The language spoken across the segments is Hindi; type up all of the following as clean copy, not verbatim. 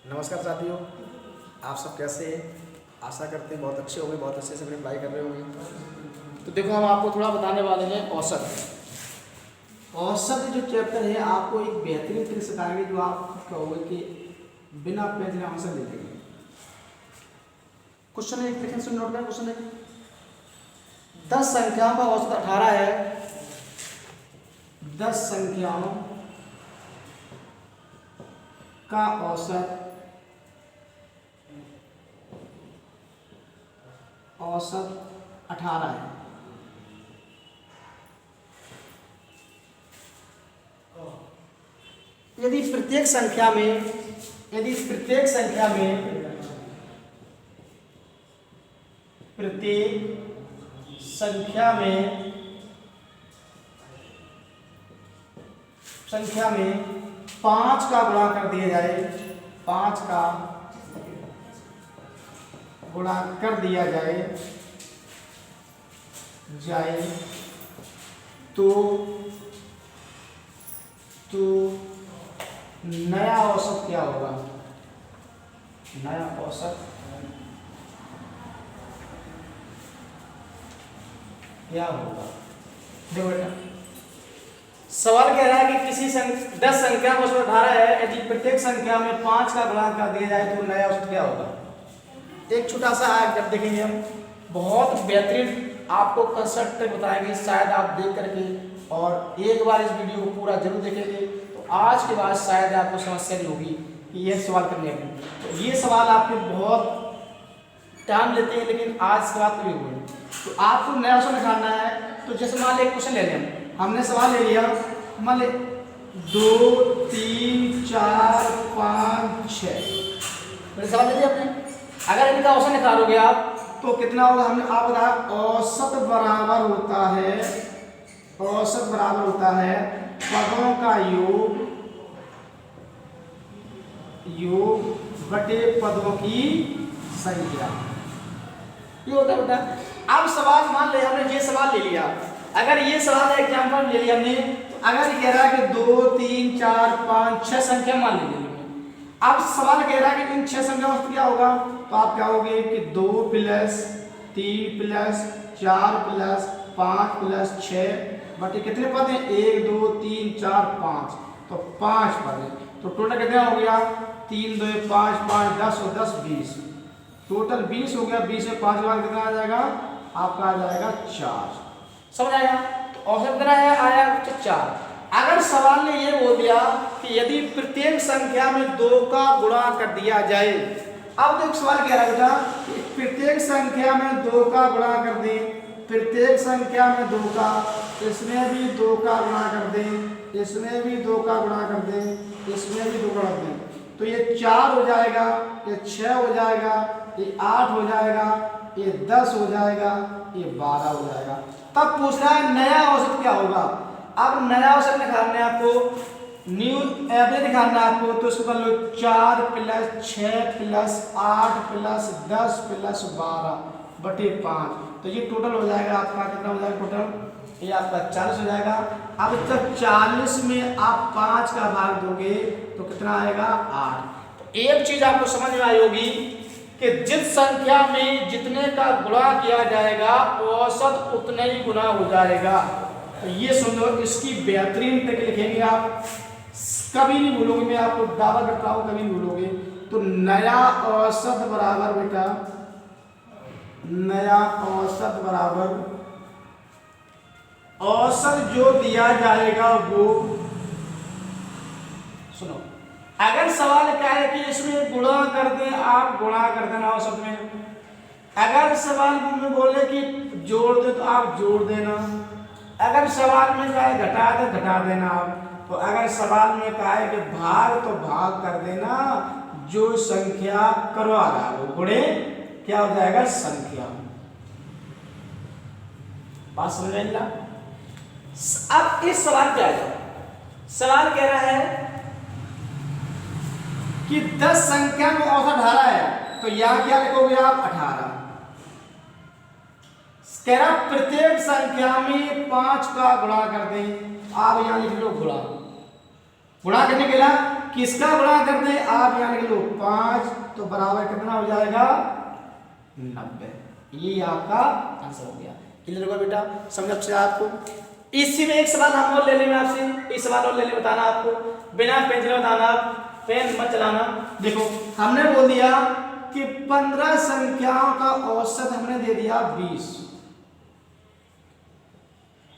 नमस्कार साथियों, आप सब कैसे हैं? आशा करते हैं बहुत अच्छे होंगे, बहुत अच्छे से अपनी पढ़ाई कर रहे होंगे। तो देखो, हम आपको थोड़ा बताने वाले हैं औसत। औसत जो चैप्टर है आपको एक बेहतरीन ट्रिक सिखाएंगे जो आप कहोगे कि बिना पेज के आंसर दे देंगे। क्वेश्चन एक लिखें, सुन नोट करें। क्वेश्चन एक, 10 संख्याओं का औसत 18 है। 10 संख्याओं का औसत औसत 18 है। यदि प्रत्येक संख्या में प्रत्येक संख्या में 5 का गुणा कर दिया जाए, 5 का गुणा कर दिया जाए तो नया औसत क्या होगा? नया औसत क्या होगा? देखो बेटा, सवाल कह रहा है कि किसी 10 संख्या का औसत 18 है। यदि प्रत्येक संख्या में 5 का गुणा कर दिया जाए तो नया औसत क्या होगा? एक छोटा सा जब देखेंगे हम, बहुत बेहतरीन आपको कंसेप्ट बताएंगे, शायद आप देख करके और एक बार इस वीडियो को पूरा जरूर देखेंगे तो आज के बाद शायद आपको समस्या नहीं होगी कि यह सवाल करने में। तो ये सवाल आपके बहुत टाइम लेते हैं, लेकिन आज के बाद कभी हुए तो आपको नया ऑप्शन निकालना है। तो जैसे मान लिया, एक क्वेश्चन ले लें, हमने सवाल ले लिया, मान ले 2 3 4 5 6 मेरे सवाल ले लिया आपने। अगर इनका औसत निकालोगे आप तो कितना होगा? हमने आप बताया औसत बराबर होता है पदों का योग बटे पदों की संख्या। ये होता है बेटा। अब सवाल मान ले, हमने ये सवाल ले लिया, अगर ये सवाल एग्जांपल ले लिया हमने, तो अगर ये कह रहा है कि 2 3 4 5 6 संख्या मान लीजिए। अब सवाल कह रहा है कि इन 6 संख्याओं में क्या होगा, तो आप क्या होगे कि 2 + 3 + 4 + 5 + 6 बटे कितने पद हैं? 1 2 3 4 5, तो 5 पद हैं। तो टोटल कितना हो गया? 3 2 5 5 10 और 10 20, टोटल 20 हो गया। 20 में 5 के बाद कितना आ जाएगा? आपका आ जाएगा 4। समझ आया? तो औसत कितना आया 4। अगर सवाल ने ये बोल दिया कि यदि प्रत्येक संख्या में 2 का गुणा कर दिया जाए, अब तो एक सवाल कह रहा है बेटा कि प्रत्येक संख्या में 2 का गुणा कर दें, प्रत्येक संख्या में 2 का, इसमें भी 2 का गुणा कर दें, इसमें भी 2 का गुणा कर दें, इसमें भी 2 का कर दें, तो ये 4 हो जाएगा, ये 6 हो जाएगा, ये 8 हो जाएगा, ये 10 हो जाएगा, ये 12 हो जाएगा। तब पूछ रहा है नया औसत क्या होगा। अब नया औसत निकालना है आपको, न्यू एवरेज निकालना है आपको, तो उसको कर लो 4 + 6 + 8 + 10 + 12 बटे 5, तो ये टोटल हो जाएगा आपका कितना हो जाएगा? टोटल ये आपका 40 हो जाएगा। अब जब 40 में आप 5 का भाग दोगे तो कितना आएगा? 8। तो एक चीज आपको समझ में आई होगी कि जिस संख्या में जितने का गुणा किया जाएगा औसत उतने ही गुना हो जाएगा। तो ये सुन लो, इसकी बेहतरीन ट्रिक लिखेंगे आप, कभी नहीं भूलोगे, मैं आपको दावा करता हूं कभी नहीं भूलोगे। तो नया औसत बराबर बेटा, नया औसत बराबर औसत जो दिया जाएगा वो, सुनो, अगर सवाल क्या है कि इसमें गुणा कर दें, आप गुणा कर देना औसत में। अगर सवाल में बोले कि जोड़ दे तो आप जोड़ देना। अगर सवाल में कहा है घटा दे, घटा देना आप। तो अगर सवाल में कहा है कि भाग, तो भाग कर देना, जो संख्या करवा रहा है वो गुणे क्या हो जाएगा? संख्या। बात समझ में आई? अब इस सवाल पे आ जाओ। सवाल कह रहा है कि 10 संख्या में औसत 18 है, तो यहां क्या लिखोगे आप? 18। कह रहा प्रत्येक संख्या में 5 का गुणा कर दें, आप यहां लिख लो गुणा। गुणा करने के लिए किसका गुणा कर दे, आप यहाँ लिख लो 5, तो बराबर कितना हो जाएगा 90। ये आपका आंसर हो गया। क्लियर होगा बेटा, समझ अच्छे आपको। इसी में एक सवाल हम और ले लेंगे आपसे, इस सवाल और ले ले बताना आपको, बिना पेंसिल बताना, पेन मत चलाना। देखो हमने बोल दिया कि 15 संख्याओं का औसत हमने दे दिया 20।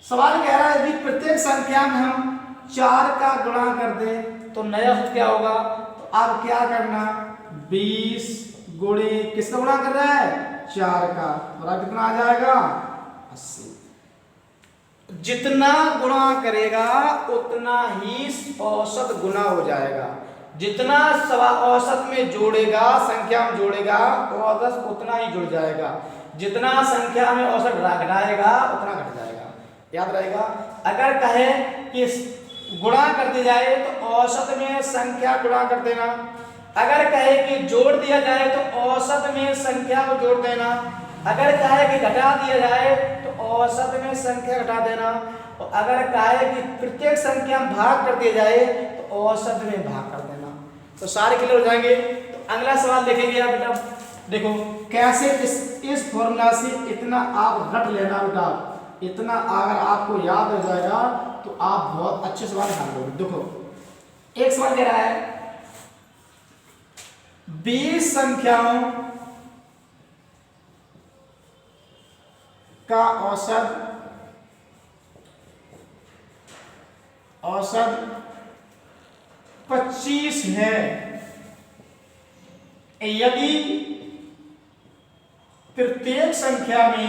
सवाल कह रहा है यदि प्रत्येक संख्या में हम 4 का गुणा कर दें तो नया औसत क्या होगा। तो अब क्या करना, 20 गुणे किसका गुणा कर रहा है, 4 का, और कितना आ जाएगा 80। जितना गुणा करेगा उतना ही औसत गुना हो जाएगा। जितना औसत में जोड़ेगा, संख्या में जोड़ेगा, औसत उतना ही जुड़ जाएगा। जितना संख्या में औसत घटाएगा उतना घट जाएगा। याद रहेगा। अगर कहे कि गुणा कर दिया जाए तो औसत में संख्या गुणा कर देना, अगर कहे कि जोड़ दिया जाए तो औसत में संख्या को जोड़ देना, अगर कहे कि घटा दिया जाए तो औसत में संख्या घटा देना, और अगर कहे कि प्रत्येक संख्या में भाग कर दिया जाए तो औसत में भाग कर देना। तो सारे क्लियर हो जाएंगे। तो अगला सवाल देखेंगे आप बेटा, देखो कैसे इस फॉर्मूला से इतना आप रट लेना बेटा, इतना अगर आपको याद हो जाएगा तो आप बहुत अच्छे सवाल हल करोगे। देखो एक सवाल कह रहा है 20 संख्याओं का औसत 25 है। यदि प्रत्येक संख्या में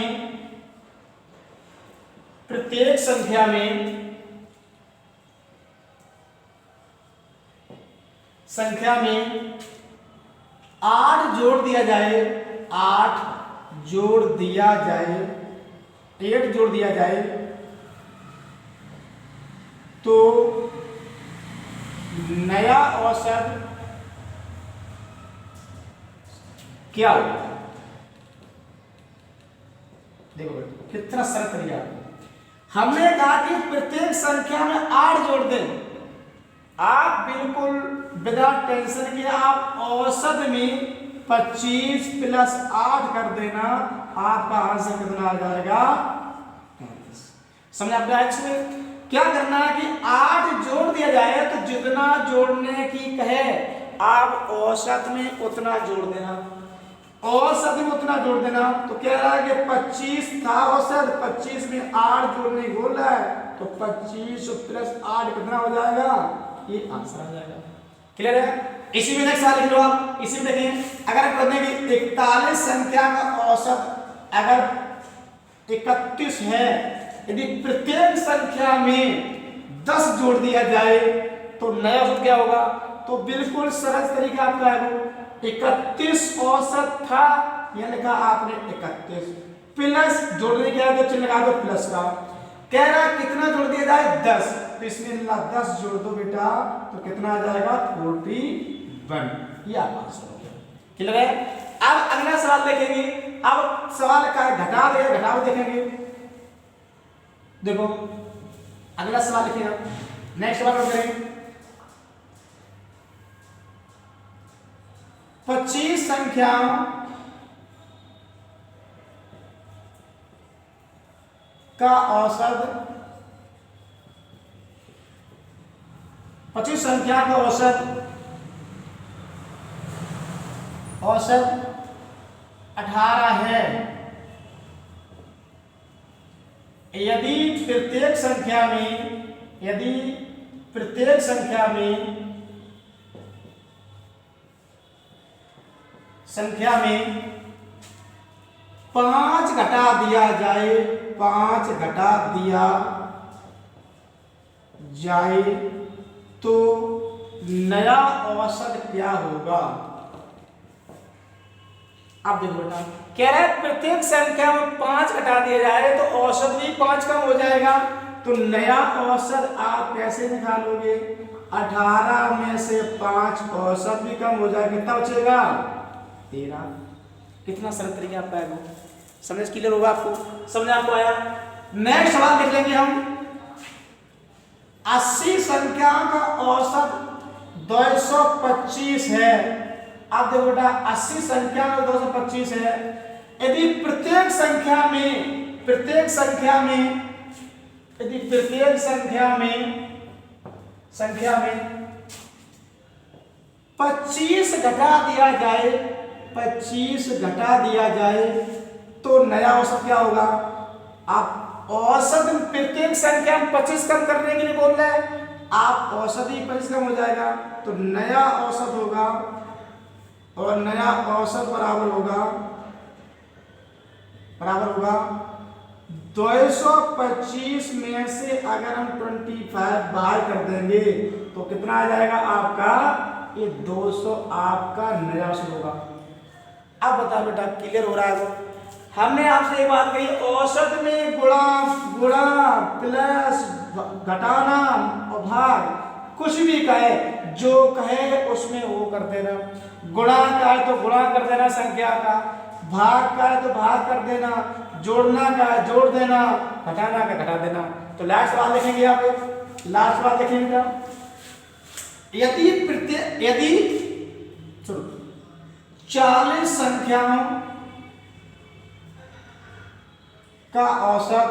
8 जोड़ दिया जाए, 8 जोड़ दिया जाए तो नया औसत क्या होगा। देखो बेटा कितना सरल तरीका। हमने कहा कि प्रत्येक संख्या में 8 जोड़ दें। आप बिल्कुल बिना टेंशन के आप औसत में 25 प्लस 8 कर देना, आपका आंसर कितना आ जाएगा 35। समझ आपका। इसमें क्या करना है कि 8 जोड़ दिया जाए तो जितना जोड़ने की कहे आप औसत में उतना जोड़ देना, औसत में उतना जोड़ देना। तो कह रहा है कि 25 था औसत, 25 में 8 जोड़ने की बोल रहा है, तो 25 प्लस 8 कितना हो जाएगा, ये आंसर आ जाएगा। क्लियर है। इसी में नेक्स्ट सवाल लिख लो आप। इसी में देखिए अगर कहते हैं कि 41 संख्या का औसत अगर 31 है, यदि प्रत्येक संख्या में 10 जोड़ दिया जाए तो नया औसत क्या होगा। तो बिल्कुल सरल तरीका आपका है, 31 औसत था, यह लिखा आपने 31 प्लस जोड़ने के बाद चिन्ह लगा दो प्लस का। कह रहा है कितना जोड़ दिया जाए 10, तो इसमें 10 जोड़ दो बेटा तो कितना आ जाएगा 41। ये आपका आंसर हो गया। क्लियर है। अब अगला सवाल देखेंगे। अब सवाल का घटा दे घटाओ देखेंगे। देखो अगला सवाल लिखिए आप। नेक्स्ट सवाल करेंगे 25 संख्याओं का औसत 25 संख्या का औसत 18 है। यदि प्रत्येक संख्या में 5 घटा दिया जाए, 5 घटा दिया जाए तो नया औसत क्या होगा। अब देखो बेटा कह रहा है प्रत्येक संख्या में 5 घटा दिया जाए तो औसत भी 5 कम हो जाएगा। तो नया औसत आप कैसे निकालोगे, 18 में से 5 औसत भी कम हो जाएगा, कितना बचेगा 13। कितना सरल तरीका आपका है, समझ क्लियर होगा आपको, समझ आपको आया। नेक्स्ट सवाल देख लेंगे हम। 80 संख्या का औसत 225 है। अब देखो बेटा 80 संख्या में 225 है। यदि प्रत्येक संख्या में यदि प्रत्येक संख्या में 25 घटा दिया जाए तो नया औसत क्या होगा? आप औसत प्रत्येक संख्या में 25 कम करने के लिए बोल रहे हैं, आप औसत ही 25 कम हो जाएगा तो नया औसत होगा, और नया औसत बराबर होगा 225 में से अगर हम 25 बाहर कर देंगे तो कितना आ जाएगा आपका? ये 200 आपका नया औसत होगा। अब बताओ बेटा क्लियर हो रहा है? तो हमने आपसे एक बात कही, औसत में गुणा प्लस घटाना और भाग, कुछ भी कहे, जो कहे उसमें वो कर देना। गुणा का है तो गुणा कर देना संख्या का, भाग का है तो भाग कर देना, जोड़ना का है जोड़ देना, घटाना का घटा देना। तो लास्ट सवाल देखेंगे आप, लास्ट सवाल देखेंगे आप, यदि 40 संख्याओं का औसत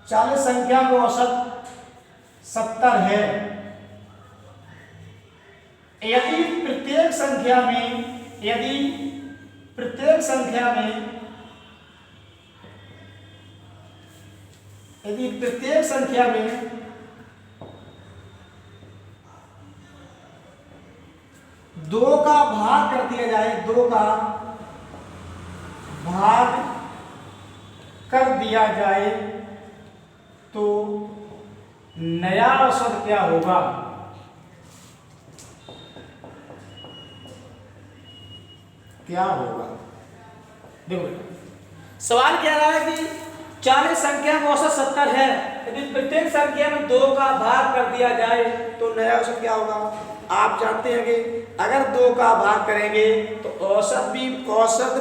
40 संख्या का औसत 70 है। यदि प्रत्येक संख्या में 2 का भाग कर दिया जाए, 2 का भाग कर दिया जाए तो नया औसत क्या होगा? देखो सवाल कह रहा है कि 40 संख्या का औसत 70 है, यदि प्रत्येक संख्या में 2 का भाग कर दिया जाए तो नया औसत क्या होगा? आप जानते हैं कि अगर 2 का भाग करेंगे तो औसत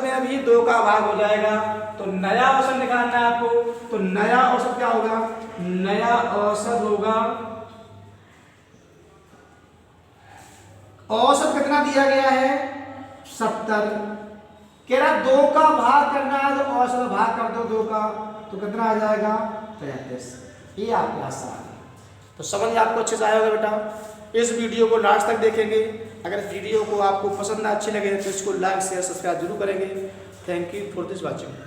में भी 2 का भाग हो जाएगा, तो नया औसत निकालना है आपको। तो नया औसत क्या होगा? नया औसत होगा, औसत कितना दिया गया है? 70। कह रहा 2 का भाग करना है तो औसत भाग कर दो 2 का, तो कितना आ जाएगा? 35। ये आपके आसान है। तो समझ आपको अच्छे से आया होगा बेटा। इस वीडियो को लास्ट तक देखेंगे। अगर वीडियो को आपको पसंद अच्छी लगे तो इसको लाइक शेयर सब्सक्राइब जरूर करेंगे। Thank you for this watching.